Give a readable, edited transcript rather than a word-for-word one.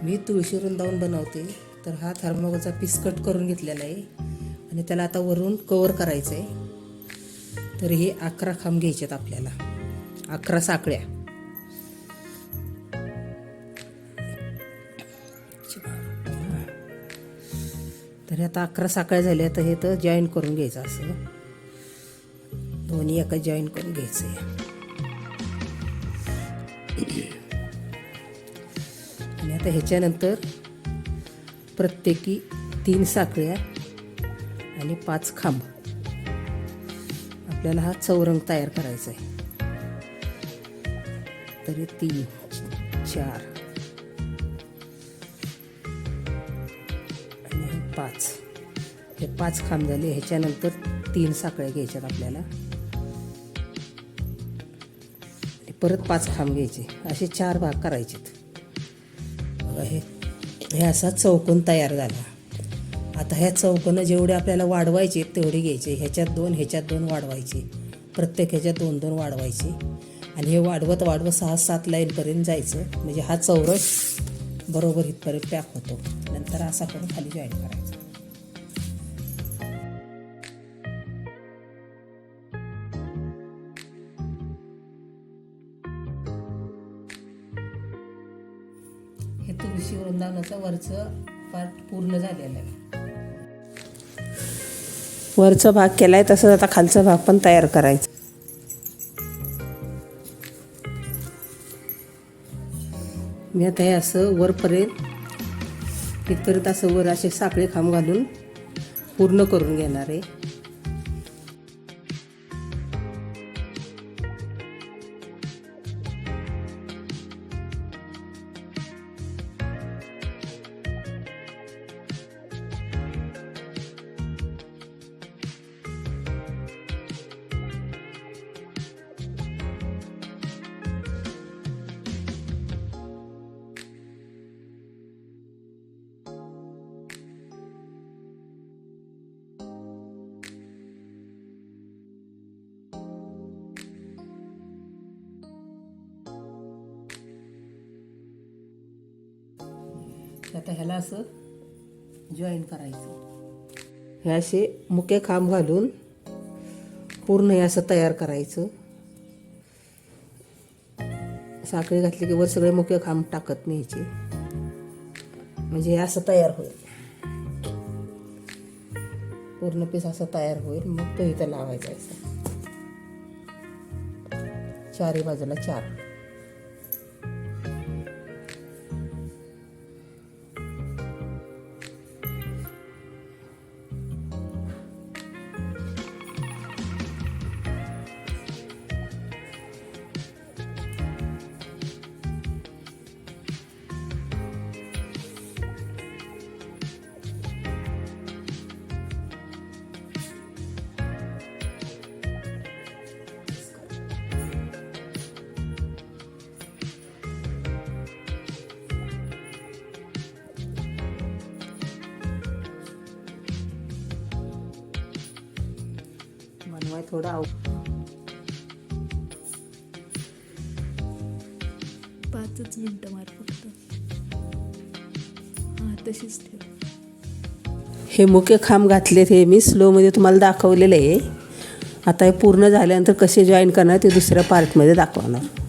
मी तुळशी वृंदावन बनवते, तर हा थर्माकोलचा पीस कट करून घेतलेला आहे आणि त्याला आता वरून कवर करायचं आहे. तर हे 11 खांब घ्यायचे आहेत आपल्याला, 11 साखळ्या. तर आता 11 साखळ्या झाल्या, तर हे तर जॉईन करून घ्यायचं, असं दोन्ही एका जॉईन करून घ्यायचं आहे. आणि आता ह्याच्यानंतर प्रत्येकी 3 साखळ्या आणि 5 खांब आपल्याला हा चौरंग तयार करायचा आहे. तरी 3 4 आणि 5, हे 5 खांब झाले. ह्याच्यानंतर 3 साखळ्या घ्यायच्यात आपल्याला आणि परत 5 खांब घ्यायचे. असे 4 भाग करायचे. हे असा चौकोन तयार झाला. आता ह्या चौकोनं जेवढे आपल्याला वाढवायचे तेवढे घ्यायचे. ह्याच्यात 2 ह्याच्यात 2 वाढवायचे, प्रत्येक ह्याच्यात 2-2 वाढवायचे आणि हे वाढवत 6-7 लाईनपर्यंत जायचं. म्हणजे हा चौरस बरोबर इथपर्यंत पॅक होतो. नंतर असा करून खाली जॉईन करायचा. हे तुळशी वृंदावनाचं वरचं पार्ट पूर्ण झालेलं आहे. वरचा भाग केलाय, तसंच आता खालचा भाग पण तयार करायचा. मी आता हे असं वरपर्यंत इथपर्यंत असं वर असे साखळे खांब घालून पूर्ण करून घेणार आहे. आता ह्याला असं जॉईन करायचं. हे असे मुके खांब घालून पूर्ण हे असं तयार करायचं. साखळी घातली की वर सगळे मुके खांब टाकत न्यायचे, म्हणजे हे असं तयार होईल. पूर्ण पीस असं तयार होईल. मग तो इथं लावायचा चारही बाजूला 4. बनवाय थोडा 5 मिनिटं मार फक्त. हां, तशीच ठेव. हे मुके खांब घातलेत, हे मी स्लोमध्ये तुम्हाला दाखवलेलं आहे. आता हे पूर्ण झाल्यानंतर कसे जॉईन करणार ते दुसऱ्या पार्टमध्ये दाखवणार.